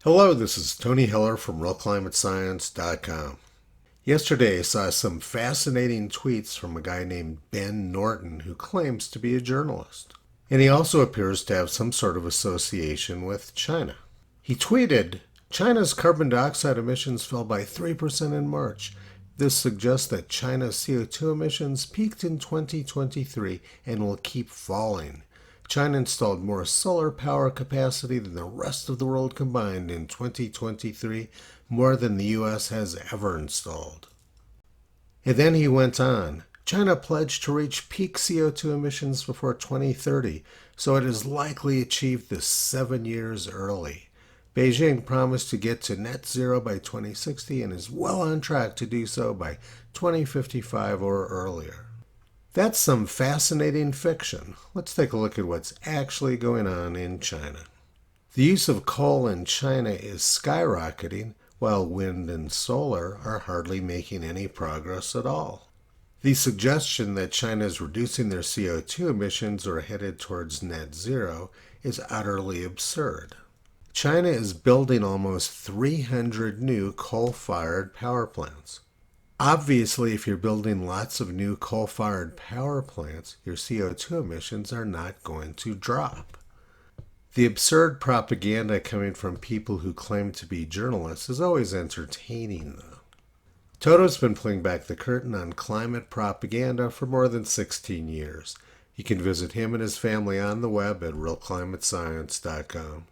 Hello, this is Tony Hiller from RealClimateScience.com. Yesterday I saw some fascinating tweets from a guy named Ben Norton who claims to be a journalist. And he also appears to have some sort of association with China. He tweeted, China's carbon dioxide emissions fell by 3% in March. This suggests that China's CO2 emissions peaked in 2023 and will keep falling. China installed more solar power capacity than the rest of the world combined in 2023, more than the U.S. has ever installed. And then he went on, China pledged to reach peak CO2 emissions before 2030, so it has likely achieved this 7 years early. Beijing promised to get to net zero by 2060 and is well on track to do so by 2055 or earlier. That's some fascinating fiction. Let's take a look at what's actually going on in China. The use of coal in China is skyrocketing, while wind and solar are hardly making any progress at all. The suggestion that China is reducing their CO2 emissions or headed towards net zero is utterly absurd. China is building almost 300 new coal-fired power plants. Obviously, if you're building lots of new coal-fired power plants, your CO2 emissions are not going to drop. The absurd propaganda coming from people who claim to be journalists is always entertaining, though. Toto's been pulling back the curtain on climate propaganda for more than 16 years. You can visit him and his family on the web at realclimatescience.com.